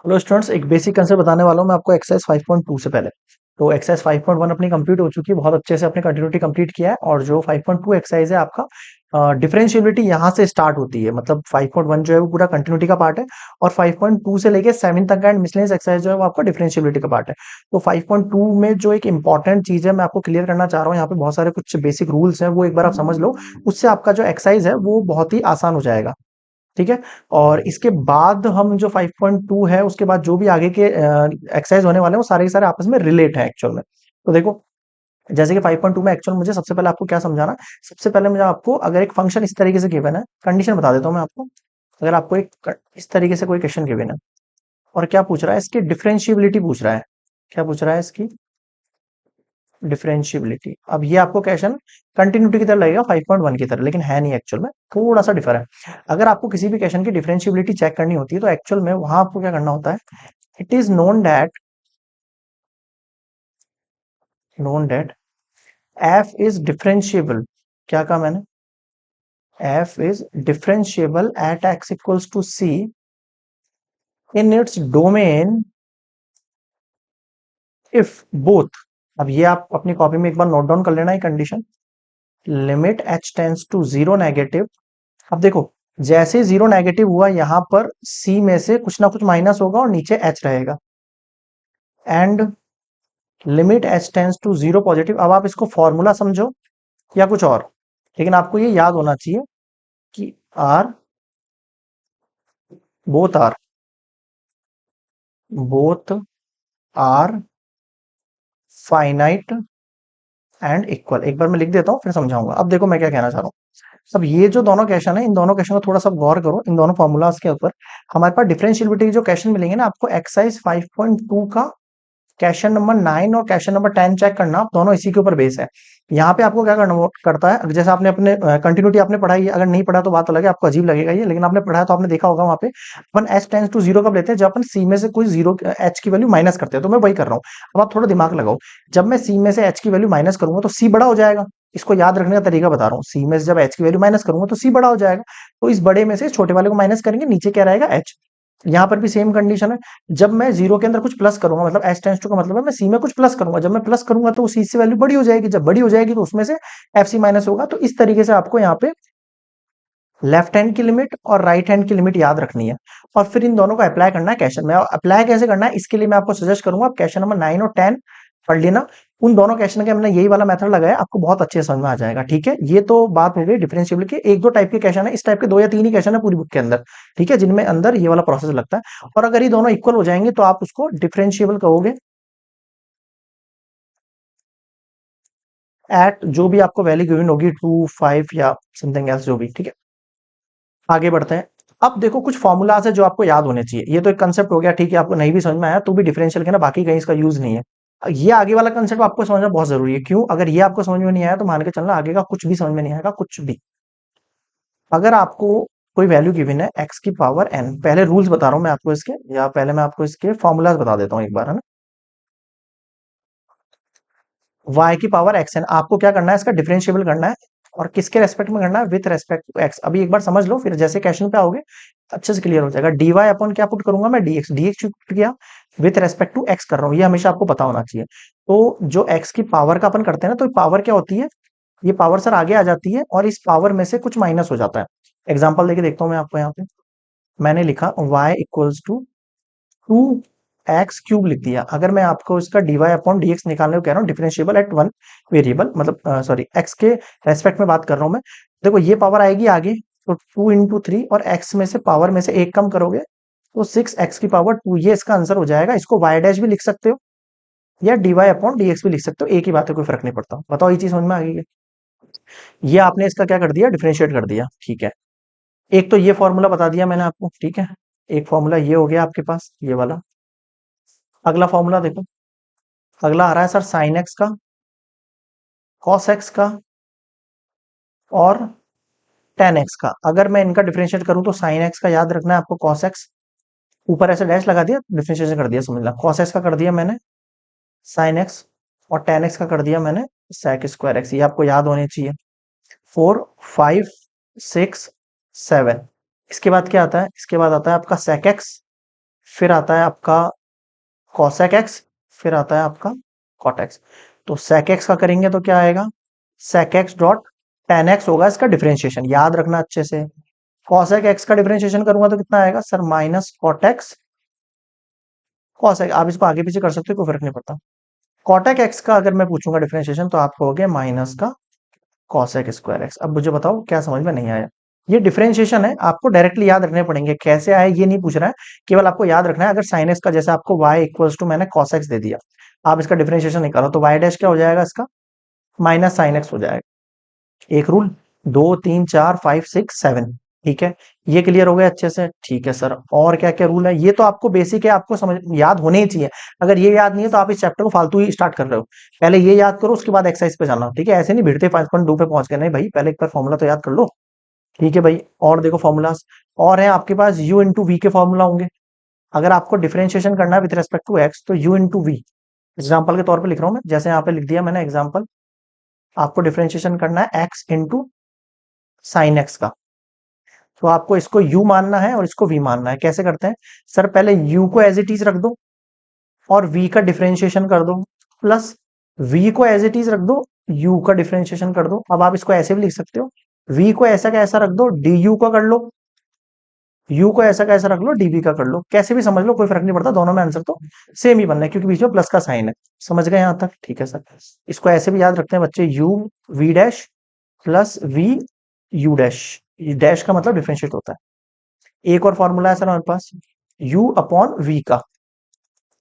Hello students, एक basic concept बताने वाला हूँ मैं आपको एक्सरसाइज 5.2 से पहले। तो एक्सरसाइज 5.1 अपनी कंप्लीट हो चुकी है, बहुत अच्छे से अपनी कंटिन्यूटी कंप्लीट किया है। और जो 5.2 एक्सरसाइज है आपका डिफरेंशियबिलिटी यहाँ से स्टार्ट होती है। मतलब 5.1 जो है वो पूरा कंटिन्यूटी का पार्ट है, और 5.2 से लेके 7 तक का एंड मिसलेनियस एक्सरसाइज जो है वो आपका डिफरेंशियबिलिटी का पार्ट है। तो 5.2 में जो एक इंपॉर्टेंट चीज है मैं आपको क्लियर करना चाह रहा हूँ, यहाँ पे बहुत सारे कुछ बेसिक रूल्स हैं, वो एक बार आप समझ लो। उससे आपका जो एक्सरसाइज है वो बहुत ही आसान हो जाएगा। ठीक है। और इसके बाद हम जो 5.2 है उसके बाद जो भी आगे के एक्सरसाइज होने वाले हैं वो सारे के सारे आपस में रिलेट है एक्चुअल में। तो देखो, जैसे कि 5.2 में एक्चुअल मुझे सबसे पहले आपको क्या समझाना है। सबसे पहले मुझे आपको अगर एक फंक्शन इस तरीके से गिवन है, कंडीशन बता देता हूँ मैं आपको। अगर आपको इस तरीके से कोई क्वेश्चन गिवन है और क्या पूछ रहा है, इसकी डिफरेंशियबिलिटी पूछ रहा है। क्या पूछ रहा है? इसकी डिफरेंशियबिलिटी। अब ये आपको क्वेश्चन कंटिन्यूटी की तरह लगेगा 5.1 की तरह, लेकिन है नहीं, एक्चुअल में थोड़ा सा डिफर है। अगर आपको किसी भी क्वेश्चन की डिफरेंशियबिलिटी चेक करनी होती है तो एक्चुअल में वहां आपको क्या करना होता है। It is known that F is differentiable. क्या कहा मैंने? F is differentiable at X equals to C in its domain if both. अब ये आप अपनी कॉपी में एक बार नोट डाउन कर लेना है condition. Limit H tends to zero negative. अब देखो, जैसे जीरो नेगेटिव हुआ यहां पर सी में से कुछ ना कुछ माइनस होगा और नीचे एच रहेगा। And limit H tends to zero positive. अब आप इसको फॉर्मूला समझो या कुछ और, लेकिन आपको ये याद होना चाहिए कि are both are both are finite and equal. एक बार मैं लिख देता हूं फिर समझाऊंगा। अब देखो मैं क्या कहना चाह रहा हूँ। अब ये जो दोनों क्वेश्चन है, इन दोनों क्वेश्चन को थोड़ा सा गौर करो, इन दोनों फॉर्मूलाज के ऊपर। हमारे पास डिफरेंशियबिलिटी के जो क्वेश्चन मिलेंगे ना आपको एक्सरसाइज 5.2 का क्वेश्चन नंबर 9 और क्वेश्चन नंबर 10 चेक करना, दोनों इसी के ऊपर बेस है। यहाँ पे आपको क्या करना करता है, जैसे आपने अपने कंटिन्यूटी आपने पढ़ाई है, अगर नहीं पढ़ा तो बात अलग है, आपको अजीब लगेगा ये, लेकिन आपने पढ़ा है तो आपने देखा होगा। वहाँ पे अपन एच टेंस टू जीरो कब लेते हैं? जब अपन सी में से कोई जीरो एच की वैल्यू माइनस करते हैं। तो मैं वही कर रहा हूँ। अब आप थोड़ा दिमाग लगाओ। जब मैं सी में से एच की वैल्यू माइनस करूंगा तो सी बड़ा हो जाएगा। इसको याद रखने का तरीका बता रहा हूँ। सी में से जब एच की वैल्यू माइनस करूंगा तो सी बड़ा हो जाएगा। तो इस बड़े में से छोटे वाले को माइनस करेंगे, नीचे क्या रहेगा? एच। यहाँ पर भी सेम कंडीशन है। जब मैं जीरो के अंदर कुछ प्लस करूंगा, मतलब एच टेंस टू का मतलब है मैं सी में कुछ प्लस करूंगा। जब मैं प्लस करूंगा तो सी से वैल्यू बड़ी हो जाएगी, जब बड़ी हो जाएगी तो उसमें से एफ सी माइनस होगा। तो इस तरीके से आपको यहाँ पे लेफ्ट हैंड की लिमिट और राइट हैंड की लिमिट याद रखनी है, और फिर इन दोनों को अप्लाई करना है क्वेश्चन में। अप्लाई कैसे करना है इसके लिए मैं आपको सजेस्ट करूंगा, आप क्वेश्चन नंबर 9 और 10 पढ़ लेना। उन दोनों क्वेश्चन के हमने यही वाला मेथड लगाया, आपको बहुत अच्छे समझ में आ जाएगा। ठीक है, ये तो बात हो गई डिफरेंशिएबिलिटी के। एक दो टाइप के क्वेश्चन है, इस टाइप के 2 या 3 ही क्वेश्चन है पूरी बुक के अंदर। ठीक है, जिनमें अंदर ये वाला प्रोसेस लगता है। और अगर ये दोनों इक्वल हो जाएंगे तो आप उसको डिफरेंशिएबल कहोगे एट जो भी आपको वैल्यू गिवन होगी, 2, 5 या समथिंग एल्स जो भी। ठीक है, आगे बढ़ते हैं। अब देखो, कुछ फॉर्मूलाज है जो आपको याद होने चाहिए। ये तो एक कंसेप्ट हो गया, ठीक है, आपको नहीं भी समझ में आया तो भी डिफरेंशियल के ना, बाकी कहीं इसका यूज नहीं है। ये आगे वाला कंसेप्ट आपको समझना बहुत जरूरी है। क्यों? अगर ये आपको समझ में नहीं आया तो मान के चलना आगे का कुछ भी समझ में नहीं आएगा, कुछ भी। अगर आपको कोई वैल्यू गिवन है एक्स की पावर एन, पहले रूल्स बता रहा हूं मैं आपको इसके, या पहले मैं आपको इसके फॉर्मूलाज बता देता हूं एक बार, है ना। y की पावर एक्स एन, आपको क्या करना है? इसका डिफरेंशिएबल करना है। और किसके रेस्पेक्ट में करना है? With respect to X. अभी एक बार समझ लो, फिर जैसे क्वेश्चन पे आओगे अच्छे से क्लियर हो जाएगा। डी वाई अपॉन क्या पुट करूंगा मैं? डीएक्स। डीएक्स पुट किया, विथ रेस्पेक्ट टू एक्स कर रहा हूँ, ये हमेशा आपको पता होना चाहिए। तो जो एक्स की पावर का अपन करते हैं ना, तो पावर क्या होती है? ये पावर सर आगे आ जाती है और इस पावर में से कुछ माइनस हो जाता है। एग्जाम्पल देके देखता हूँ मैं आपको। यहाँ पे मैंने लिखा y equals to 2x cube लिख दिया। अगर मैं आपको इसका dy अपॉन dx निकालने को कह रहा हूँ, डिफरेंशिएबल एट वन वेरिएबल, मतलब सॉरी x के रेस्पेक्ट में बात कर रहा हूँ मैं। देखो ये पावर आएगी आगे, तो 2 into 3, और x में से पावर में से एक कम करोगे तो 6x की पावर 2, ये इसका आंसर हो जाएगा। इसको y डैश भी लिख सकते हो या dy अपॉन dx भी लिख सकते हो, एक ही बात है, कोई फर्क नहीं पड़ता। बताओ ये चीज समझ में आ गई है? ये आपने इसका क्या कर दिया? डिफरेंशिएट कर दिया। ठीक है, एक तो ये फॉर्मूला बता दिया मैंने आपको। ठीक है, एक फॉर्मूला ये हो गया आपके पास, ये वाला। अगला फॉर्मूला देखो, अगला आ रहा है सर साइन एक्स का, कॉस एक्स का और टेन एक्स का। अगर मैं इनका डिफरेंशिएट करूं तो साइन एक्स का याद रखना है आपको, कॉस एक्स ऊपर ऐसे डैश लगा दिया, डिफरेंशिएशन कर दिया, समझ ला। कॉस एक्स का कर दिया मैंने साइन एक्स, और टेन एक्स का कर दिया मैंने सेक स्क्वायर एक्स। ये आपको याद होने चाहिए। 4, 5, 6, 7। इसके बाद क्या आता है? इसके बाद आता है आपका सेक एक्स, फिर आता है आपका cosec x, फिर आता है आपका cot x। तो sec x का करेंगे तो क्या आएगा, sec x dot tan x होगा इसका डिफरेंशिएशन, याद रखना अच्छे से। cosec x का डिफरेंशिएशन करूंगा तो कितना आएगा sir, minus cot x cosec, आप इसको आगे पीछे कर सकते हो, कोई फर्क नहीं पड़ता। cotec x का अगर मैं पूछूंगा डिफरेंशिएशन तो आप कहोगे माइनस का cosec स्क्वायर x। अब मुझे बताओ क्या समझ में नहीं आया। ये डिफरेंशिएशन है, आपको डायरेक्टली याद रखने पड़ेंगे, कैसे आए ये नहीं पूछ रहा है, केवल आपको याद रखना है। अगर sin x का जैसे आपको y इक्वल्स टू मैंने cos x दे दिया, आप इसका डिफरेंशिएशन निकालो तो y डैश क्या हो जाएगा इसका, माइनस साइन एक्स हो जाएगा। एक रूल, 2 3 4 5 6 7, ठीक है। ये क्लियर हो गया अच्छे से, ठीक है सर। और क्या क्या रूल है, ये तो आपको बेसिक है, आपको समझ याद होने ही चाहिए। अगर ये याद नहीं है तो आप इस चैप्टर को फालतू ही स्टार्ट कर रहे हो। पहले ये याद करो, उसके बाद एक्सरसाइज पे जाना, ठीक है। ऐसे नहीं भिड़ते 5.2 पे पहुंच गए, नहीं भाई, पहले एक बार फॉर्मूला तो याद कर लो, ठीक है भाई। और देखो फॉर्मूलाज और है आपके पास, u इंटू वी के फॉर्मूला होंगे। अगर आपको डिफरेंशिएशन करना है विद रेस्पेक्ट टू एक्स तो u इंटू वी, एग्जाम्पल के तौर पे लिख रहा हूं मैं, जैसे यहाँ पे लिख दिया मैंने एग्जाम्पल, आपको डिफरेंशिएशन करना है x इंटू साइन एक्स का, तो आपको इसको u मानना है और इसको v मानना है। कैसे करते हैं सर, पहले u को एज इट इज रख दो और v का डिफरेंशिएशन कर दो, प्लस v को एज इट इज रख दो, u का डिफरेंशिएशन कर दो। अब आप इसको ऐसे भी लिख सकते हो, v को ऐसा का ऐसा रख दो, du का कर लो, u को ऐसा का ऐसा रख लो, dv का कर लो, कैसे भी समझ लो, कोई फर्क नहीं पड़ता, दोनों में आंसर तो सेम ही बनना है क्योंकि बीच में प्लस का साइन है। समझ गए यहां तक, ठीक है सर। इसको ऐसे भी याद रखते हैं बच्चे, u v dash plus v u dash, dash का मतलब डिफरेंशिएट होता है। एक और फॉर्मूला है सर हमारे पास, u अपॉन v का,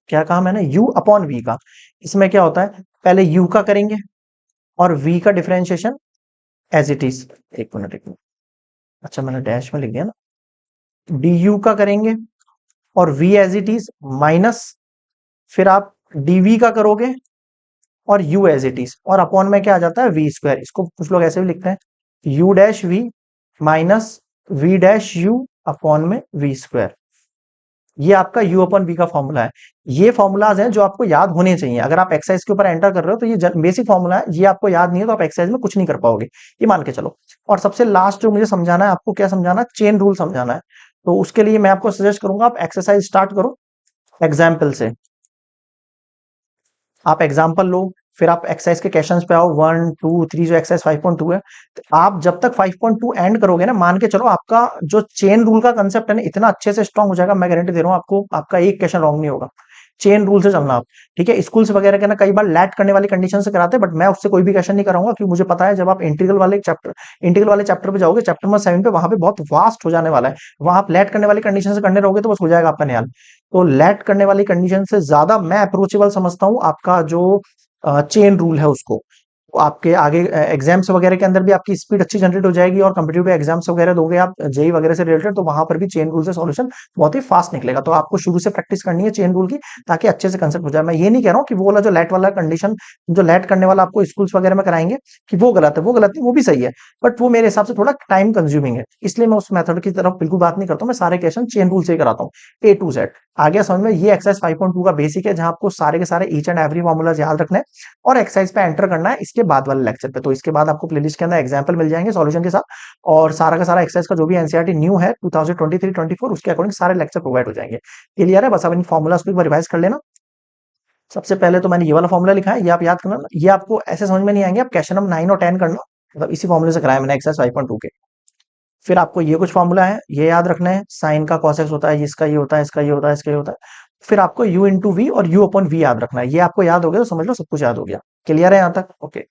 क्या कहा मैंने, u अपॉन v का। इसमें क्या होता है, पहले u का करेंगे और v का डिफरेंशिएशन एज इट इज, एक मिनट, अच्छा मैंने डैश में लिख दिया ना, du का करेंगे और v as it is minus, फिर आप dv का करोगे और u एज इट इज, और अपॉन में क्या आ जाता है, v स्क्वायर। इसको कुछ लोग ऐसे भी लिखते हैं, u dash v minus v dash u upon में v स्क्वायर। ये आपका u अपॉन v का फॉर्मूला है। ये फॉर्मूलाज हैं जो आपको याद होने चाहिए। अगर आप एक्सरसाइज के ऊपर एंटर कर रहे हो तो ये बेसिक फॉर्मूला है, ये आपको याद नहीं है तो आप एक्सरसाइज में कुछ नहीं कर पाओगे, ये मान के चलो। और सबसे लास्ट जो मुझे समझाना है आपको, क्या समझाना है, चेन रूल समझाना है। तो उसके लिए मैं आपको सजेस्ट करूंगा आप एक्सरसाइज स्टार्ट करो एग्जाम्पल से। आप एग्जाम्पल लो, फिर आप एक्सरसाइज के क्वेश्चंस पे आओ, 1 2 3, जो एक्सरसाइज 5.2 है। तो आप जब तक 5.2 एंड करोगे ना, मान के चलो आपका जो चेन रूल का कंसेप्ट है ना, इतना अच्छे से स्ट्रांग हो जाएगा, मैं गारंटी दे रहा हूँ आपको, आपका एक क्वेश्चन रॉन्ग नहीं होगा। चेन रूल से चलना आप, ठीक है। स्कूल्स वगैरह के ना कई बार लैट करने वाली कंडीशन से कराते हैं, बट मैं उससे कोई भी क्वेश्चन नहीं कराऊंगा, क्योंकि मुझे पता है जब आप इंटीग्रल वाले चैप्टर पे जाओगे, चैप्टर नंबर 7 पे, वहां पे बहुत वास्ट हो जाने वाला है। वहां आप लैट करने वाली कंडीशन से करने रहोगे तो बस हो जाएगा आपका निहाल। तो लैट करने वाली कंडीशन से ज्यादा मैं अप्रोचेबल समझता हूँ आपका जो चेन रूल है उसको। आपके आगे एग्जाम्स वगैरह के अंदर भी आपकी स्पीड अच्छी जनरेट हो जाएगी, और कम्पिटिटिव एग्जाम्स वगैरह दोगे आप जेई वगैरह से रिलेटेड, तो वहां पर भी चेन रूल से सॉल्यूशन बहुत ही फास्ट निकलेगा। तो आपको शुरू से प्रैक्टिस करनी है चेन रूल की, ताकि अच्छे से कंसेप्ट हो जाए। मैं ये नहीं कह रहा हूँ कि वो वाला जो लैट वाला कंडीशन, जो लैट करने वाला आपको स्कूल्स वगैरह में कराएंगे, कि वो गलत है, वो गलत नहीं, वो भी सही है, बट वो मेरे हिसाब से थोड़ा टाइम कंज्यूमिंग है, इसलिए मैं उस मेथड की तरफ बिल्कुल बात नहीं करता हूँ। मैं सारे क्वेश्चन चेन रूल से ही कराता हूँ, ए टू जेड। आ गया समझ में, ये एक्सरसाइज 5.2 का बेसिक है, जहां आपको सारे के सारे ईच एंड एवरी फॉर्मूला याद रखना है और एक्सरसाइज पे एंटर करना है इसके बाद वाले लेक्चर पे। तो इसके बाद आपको प्लेलिस्ट के अंदर एग्जांपल मिल जाएंगे सॉल्यूशन के साथ, और सारा का सारा एक्सरसाइज का जो भी एनसीईआरटी न्यू है 2023-24, उसके अकॉर्डिंग सारे लेक्चर प्रोवाइड हो जाएंगे। क्लियर है, बस अब इन फॉर्मूलाज को एक बार रिवाइज कर लेना। सबसे पहले तो मैंने ये वाला फॉर्मूला लिखा है, ये आप याद करना, ये आपको ऐसे समझ में नहीं आएंगे, आप क्वेश्चन नंबर 9 और 10 करना, मतलब इसी फॉर्मूले से कराया मैंने एक्सरसाइज 5.2 के। फिर आपको ये कुछ फॉर्मूला है, ये याद रखना है, साइन का cos x होता है, इसका ये होता है, इसका ये होता है, इसका ये होता है। फिर आपको u इंटू वी और u अपॉन वी याद रखना है। ये आपको याद हो गया तो समझ लो सब कुछ याद हो गया। क्लियर है यहाँ तक, ओके।